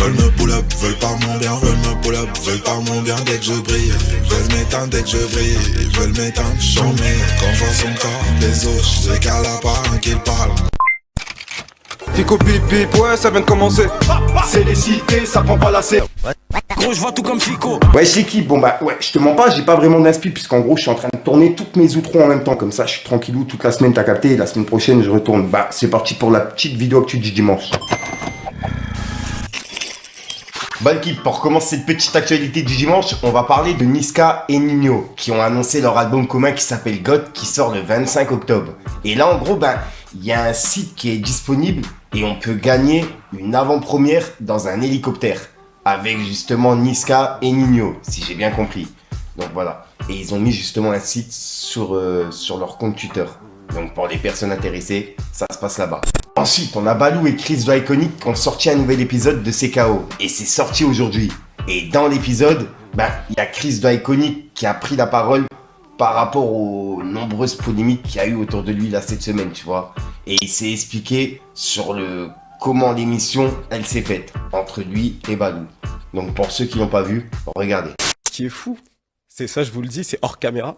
Veulent me pull up, veulent pas mon bien, veulent me pull up, veulent pas mon bien dès que je brille. Veulent m'éteindre dès que je brille, veulent m'éteindre, chômer. Quand je vois son corps, les autres, je sais qu'elle a pas un qu'il parle. Fico bip bip, ouais ça vient de commencer. C'est les cités, ça prend pas la serre. Gros, je vois tout comme Fico. Ouais, l'équipe, bon bah ouais, je te mens pas, j'ai pas vraiment d'inspi puisqu'en gros je suis en train de tourner toutes mes outros en même temps, comme ça je suis tranquillou toute la semaine, t'as capté, et la semaine prochaine je retourne. Bah c'est parti pour la petite vidéo actu du dimanche. Bah l'équipe, pour commencer cette petite actualité du dimanche, on va parler de Niska et Ninho qui ont annoncé leur album commun qui s'appelle God qui sort le 25 octobre. Et là en gros, bah il y a un site qui est disponible et on peut gagner une avant-première dans un hélicoptère avec justement Niska et Ninho, si j'ai bien compris. Donc voilà. Et ils ont mis justement un site sur leur compte Twitter. Donc pour les personnes intéressées, ça se passe là-bas. Ensuite, on a Balou et Chris de Iconic qui ont sorti un nouvel épisode de CKO. Et c'est sorti aujourd'hui. Et dans l'épisode, il y a Chris de Iconic qui a pris la parole par rapport aux nombreuses polémiques qu'il y a eu autour de lui là cette semaine, tu vois. Et il s'est expliqué sur comment l'émission, elle s'est faite entre lui et Balou. Donc pour ceux qui n'ont pas vu, regardez. Ce qui est fou, c'est ça, je vous le dis, c'est hors caméra.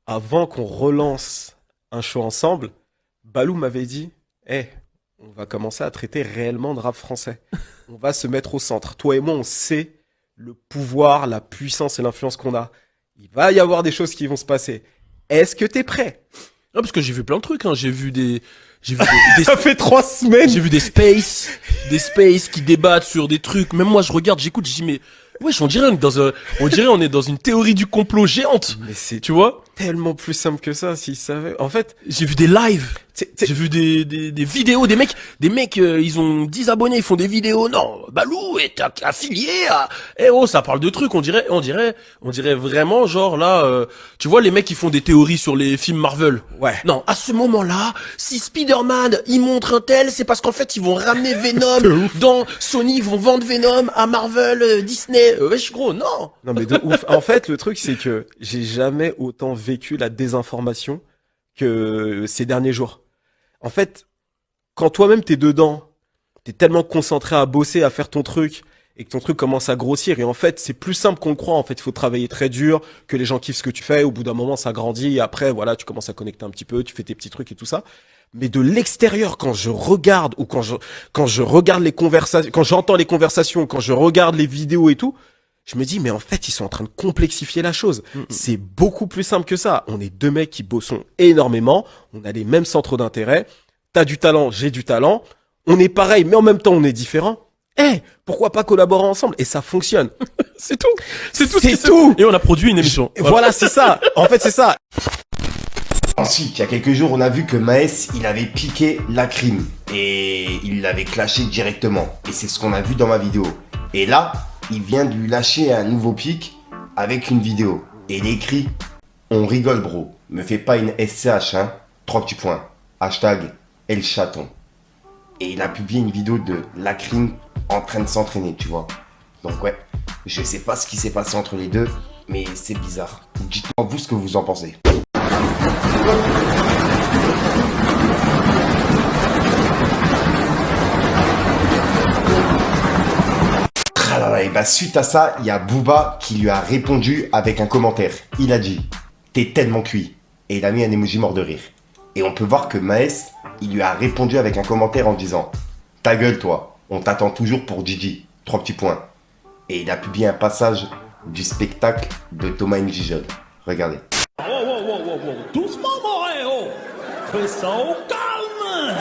Avant qu'on relance un show ensemble, Balou m'avait dit on va commencer à traiter réellement de rap français. On va se mettre au centre. Toi et moi, on sait le pouvoir, la puissance et l'influence qu'on a. Il va y avoir des choses qui vont se passer. Est-ce que t'es prêt? Non, parce que j'ai vu plein de trucs, hein. J'ai vu des Ça fait 3 semaines. J'ai vu des space qui débattent sur des trucs. Même moi, je regarde, j'écoute, je dis, mais, wesh, on dirait on est dans une théorie du complot géante. Mais c'est, tu vois? Tellement plus simple que ça, s'ils savaient. En fait, j'ai vu des lives. J'ai vu des vidéos, des mecs, ils ont 10 abonnés, ils font des vidéos. Non, Balou est affilié à, ça parle de trucs. On dirait vraiment, genre, là, tu vois, les mecs qui font des théories sur les films Marvel. Ouais. Non, à ce moment-là, si Spider-Man, il montre un tel, c'est parce qu'en fait, ils vont ramener Venom dans Sony, ils vont vendre Venom à Marvel, Disney. Wesh, gros, non. Non, mais de ouf. En fait, le truc, c'est que j'ai jamais autant vécu la désinformation que ces derniers jours. En fait, quand toi-même t'es dedans, t'es tellement concentré à bosser, à faire ton truc, et que ton truc commence à grossir, et en fait, c'est plus simple qu'on le croit. En fait, il faut travailler très dur, que les gens kiffent ce que tu fais, au bout d'un moment, ça grandit, et après, voilà, tu commences à connecter un petit peu, tu fais tes petits trucs et tout ça. Mais de l'extérieur, quand je regarde, ou quand je regarde les conversations, quand j'entends les conversations, quand je regarde les vidéos et tout, je me dis, mais en fait, ils sont en train de complexifier la chose. C'est beaucoup plus simple que ça. On est deux mecs qui bossons énormément. On a les mêmes centres d'intérêt. T'as du talent, j'ai du talent. On est pareil, mais en même temps, on est différents. Pourquoi pas collaborer ensemble? Et ça fonctionne. C'est tout. C'est tout. Et on a produit une émission. Voilà, c'est ça. En fait, c'est ça. Ensuite, il y a quelques jours, on a vu que Maes, il avait piqué Lacrim. Et il l'avait clashé directement. Et c'est ce qu'on a vu dans ma vidéo. Et là, il vient de lui lâcher un nouveau pic avec une vidéo. Et il écrit « On rigole bro, me fais pas une SCH hein, 3 petits points, hashtag El Chaton ». Et il a publié une vidéo de Lacrim en train de s'entraîner, tu vois. Donc ouais, je sais pas ce qui s'est passé entre les deux, mais c'est bizarre. Dites-moi vous ce que vous en pensez. Et suite à ça, il y a Booba qui lui a répondu avec un commentaire. Il a dit « T'es tellement cuit » et il a mis un emoji mort de rire. Et on peut voir que Maes, il lui a répondu avec un commentaire en disant « Ta gueule toi, on t'attend toujours pour Gigi, 3 petits points ». Et il a publié un passage du spectacle de Thomas Njijol. Regardez. Wow, doucement mon héros, fais ça au calme.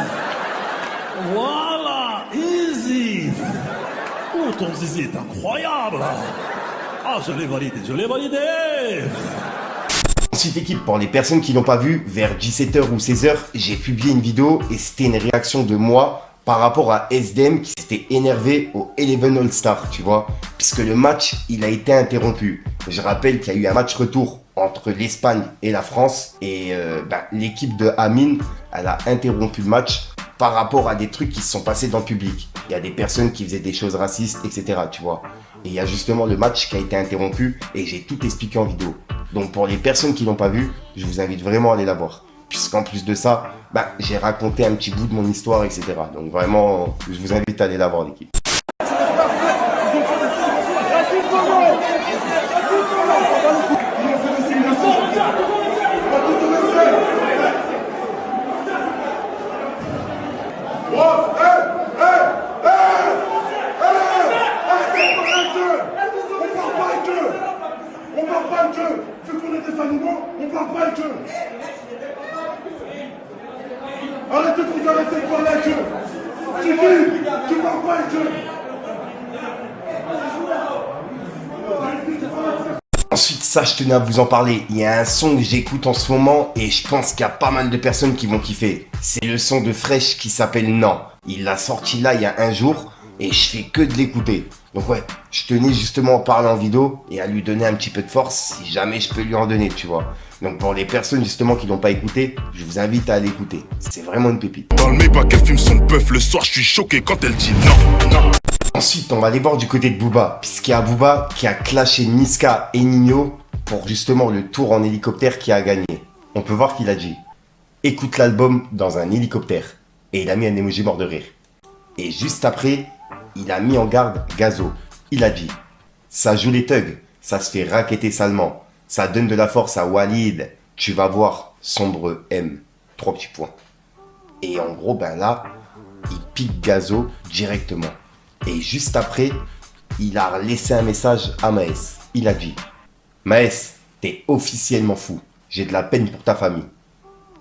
Voilà, easy. Oh, ton zizi est incroyable. Ah, je l'ai validé. Ensuite équipe, pour les personnes qui n'ont pas vu, vers 17h ou 16h, j'ai publié une vidéo et c'était une réaction de moi par rapport à SDM qui s'était énervé au Eleven All-Star, tu vois. Puisque le match, il a été interrompu. Je rappelle qu'il y a eu un match retour entre l'Espagne et la France et l'équipe de Amine, elle a interrompu le match par rapport à des trucs qui se sont passés dans le public. Il y a des personnes qui faisaient des choses racistes, etc. Tu vois. Et il y a justement le match qui a été interrompu et j'ai tout expliqué en vidéo. Donc pour les personnes qui l'ont pas vu, je vous invite vraiment à aller la voir. Puisqu'en plus de ça, j'ai raconté un petit bout de mon histoire, etc. Donc vraiment, je vous invite à aller la voir l'équipe. On parle pas avec eux. Vu qu'on est des animaux, on parle pas avec eux. Arrêtez de vous arrêter de parler avec eux. Tu parles pas avec eux. Ensuite, ça, je tenais à vous en parler. Il y a un son que j'écoute en ce moment et je pense qu'il y a pas mal de personnes qui vont kiffer. C'est le son de Fresh qui s'appelle Non. Il l'a sorti là il y a un jour et je fais que de l'écouter. Donc ouais, je tenais justement à en parler en vidéo et à lui donner un petit peu de force si jamais je peux lui en donner, tu vois. Donc pour les personnes justement qui l'ont pas écouté, je vous invite à l'écouter. C'est vraiment une pépite. Dans le Maybach, elle fume son puff le soir, je suis choqué quand elle dit non, non. Ensuite, on va aller voir du côté de Booba, puisqu'il y a Booba qui a clashé Niska et Nino pour justement le tour en hélicoptère qui a gagné. On peut voir qu'il a dit « Écoute l'album dans un hélicoptère » et il a mis un emoji mort de rire. Et juste après, il a mis en garde Gazo. Il a dit « Ça joue les thugs, ça se fait racketter salement, ça donne de la force à Walid, tu vas voir, sombre M. » 3 petits points. Et en gros, ben là, il pique Gazo directement. Et juste après, il a laissé un message à Maes. Il a dit « Maes, t'es officiellement fou. J'ai de la peine pour ta famille. »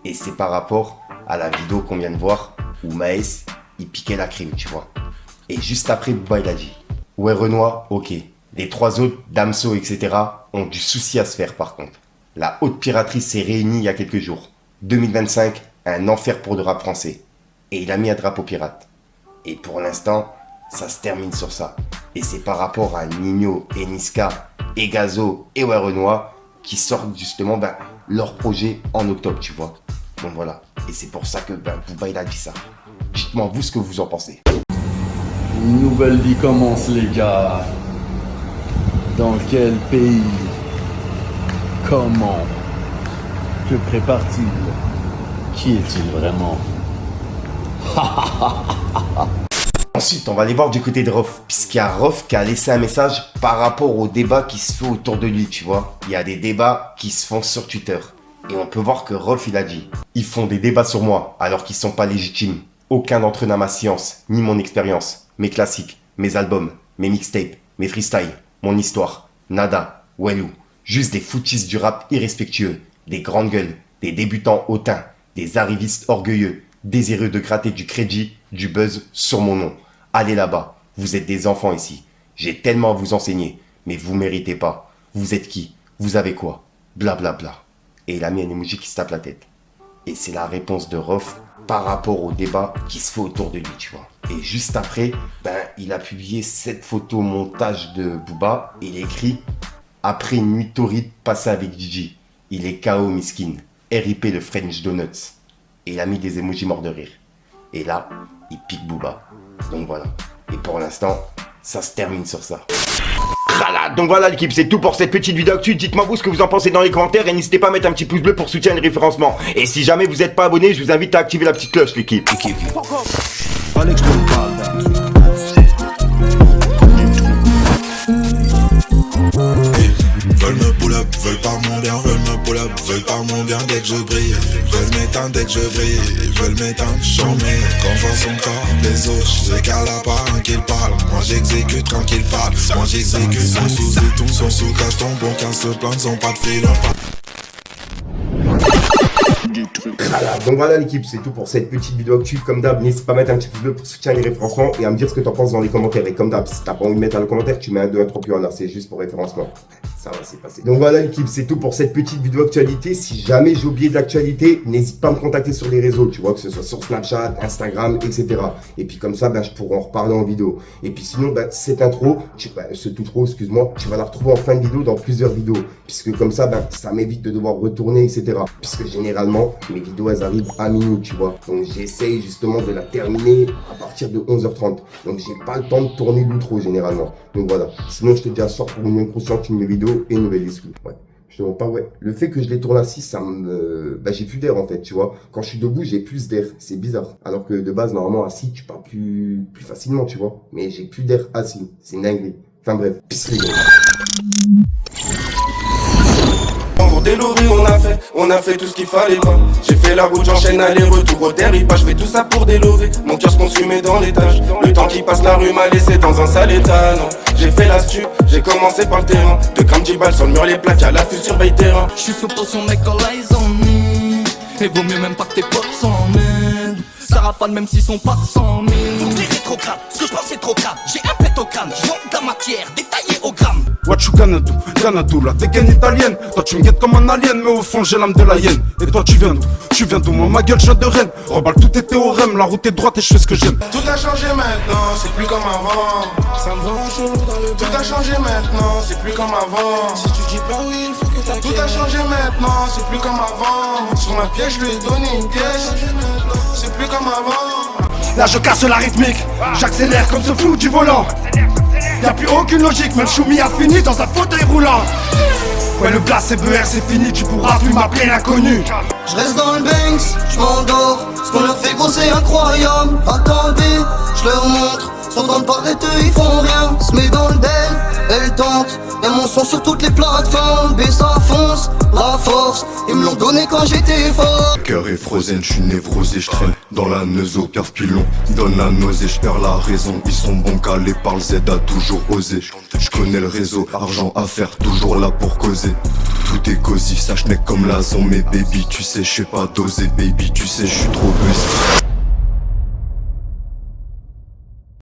Et c'est par rapport à la vidéo qu'on vient de voir où Maes, il piquait la crime, tu vois. Et juste après, Booba, il a dit « Ouais, Renoir, ok. Les 3 autres, Damso, etc. ont du souci à se faire par contre. La haute piraterie s'est réunie il y a quelques jours. 2025, un enfer pour le rap français. » Et il a mis un drapeau pirate. Et pour l'instant, ça se termine sur ça. Et c'est par rapport à Nino et Niska et Gazo et Ouais Renoir qui sortent justement leur projet en octobre, tu vois. Donc voilà. Et c'est pour ça que Booba il a dit ça. Dites-moi vous ce que vous en pensez. Une nouvelle vie commence les gars. Dans quel pays? Comment? Que prépare-t-il? Qui est-il vraiment? Ensuite, on va aller voir du côté de Rof, puisqu'il y a Rof qui a laissé un message par rapport au débat qui se fait autour de lui, tu vois. Il y a des débats qui se font sur Twitter. Et on peut voir que Rof, il a dit « Ils font des débats sur moi, alors qu'ils sont pas légitimes. Aucun d'entre eux n'a ma science, ni mon expérience, mes classiques, mes albums, mes mixtapes, mes freestyles, mon histoire. Nada, Wellou. Juste des foutistes du rap irrespectueux, des grandes gueules, des débutants hautains, des arrivistes orgueilleux, désireux de gratter du crédit, du buzz sur mon nom. Allez là-bas, vous êtes des enfants ici. J'ai tellement à vous enseigner, mais vous méritez pas. Vous êtes qui? Vous avez quoi? Blablabla. Bla bla. » Et il a mis un emoji qui se tape la tête. Et c'est la réponse de Rof par rapport au débat qui se fait autour de lui, tu vois. Et juste après, il a publié cette photo montage de Booba. Et il écrit « Après une nuit torride passée avec Gigi, il est KO miskin. RIP de French Donuts. » Et il a mis des emojis morts de rire. Et là, il pique Booba. Donc voilà. Et pour l'instant, ça se termine sur ça. Voilà, donc voilà l'équipe, c'est tout pour cette petite vidéo actu. Dites-moi vous ce que vous en pensez dans les commentaires et n'hésitez pas à mettre un petit pouce bleu pour soutenir le référencement. Et si jamais vous n'êtes pas abonné, je vous invite à activer la petite cloche l'équipe. Veulent me pull up, veulent pas mon bien, veulent me pull up, veulent pas mon bien dès que je brille. Veulent m'éteindre dès que je brille, veulent m'éteindre, chômer. Quand je vois son corps, les autres, je sais qu'à la part qu'il parle. Moi j'exécute quand il parle, moi j'exécute son sous et tout, son sous cache ton bon 15 se plaindre, sont pas de filon. Voilà, donc voilà l'équipe, c'est tout pour cette petite vidéo actu. Comme d'hab, n'hésite pas à mettre un petit pouce bleu pour soutenir les référencements et à me dire ce que t'en penses dans les commentaires. Et comme d'hab, si t'as pas envie de mettre dans le commentaire, tu mets un 2, un 3 plus 1 là, c'est juste pour référencement. Ça va, c'est passé. Donc voilà l'équipe, c'est tout pour cette petite vidéo actualité. Si jamais j'ai oublié de l'actualité, n'hésite pas à me contacter sur les réseaux, tu vois, que ce soit sur Snapchat, Instagram, etc. Et puis comme ça, je pourrai en reparler en vidéo. Et puis sinon, cette intro, cette outro, excuse-moi, tu vas la retrouver en fin de vidéo dans plusieurs vidéos. Puisque comme ça, ça m'évite de devoir retourner, etc. Puisque généralement, mes vidéos, elles arrivent à minuit, tu vois. Donc j'essaye justement de la terminer à partir de 11h30. Donc j'ai pas le temps de tourner l'outro généralement. Donc voilà. Sinon, je te dis à soir pour une nouvelle conscience, une nouvelle vidéo et une nouvelle exclue. Ouais. Je te montre pas, ouais. Le fait que je les tourne assis, ça me... j'ai plus d'air en fait, tu vois. Quand je suis debout, j'ai plus d'air. C'est bizarre. Alors que de base, normalement, assis, tu parles plus facilement, tu vois. Mais j'ai plus d'air assis. C'est une dinguerie. Enfin bref. Peace les gars. délover, on a fait tout ce qu'il fallait pas. J'ai fait la route, j'enchaîne aller-retour au territoire. Je fais tout ça pour délover, mon cœur se consumé dans l'étage. Le temps qui passe, la rue m'a laissé dans un sale état, non. J'ai fait la stup, j'ai commencé par le terrain. 2 grammes 10 balles sur le mur, les plaques à l'affût, surveille terrain. J'suis sous potion mec quand là ils en nient. Et vaut mieux même pas que tes potes s'emmènent. Ça rafale même s'ils sont pas 100 000. Faut que les rétrogrades, ce que je pense c'est trop grave. J'ai un pet au crâne, je vends de la matière détaillée au gramme. What you gonna do, la dégaine italienne. Toi tu me guettes comme un alien, mais au fond j'ai l'âme de la hyène. Et toi tu viens d'où, moi ma gueule je viens de Rennes. Reballe tout tes théorèmes, la route est droite et je fais ce que j'aime. Tout a changé maintenant, c'est plus comme avant. Ça me vend chelou dans le bain. Tout a changé maintenant, c'est plus comme avant. Si tu dis pas oui, il faut que t'inquiètes. Tout a changé maintenant, c'est plus comme avant. Sur ma pièce je lui ai donné une pièce. C'est plus comme avant. Là je casse la rythmique, j'accélère comme ce fou du volant. Y'a plus aucune logique, même Choumi a fini dans un fauteuil roulant. Ouais le blast CBR c'est fini, tu pourras plus m'appeler l'inconnu. Je reste dans le Banks, je m'endors. Ce qu'on leur fait gros c'est incroyable. Attendez, je leur montre. S'entendent parler d'eux, ils font rien. Se met dans le bel, elle tente. Y'a mon son sur toutes les plateformes. B ça fonce, la force. Ils me l'ont donné quand j'étais fort. Le cœur est frozen, je suis névrosé, je traîne dans la neuzo, cave pilon, donne la nausée, je perds la raison. Ils sont bons calés par le Z a toujours osé. Je connais le réseau, argent à faire, toujours là pour causer. Tout est cosy, ça n'est comme la zone, mais baby tu sais, je sais pas doser, baby tu sais, je suis trop busy.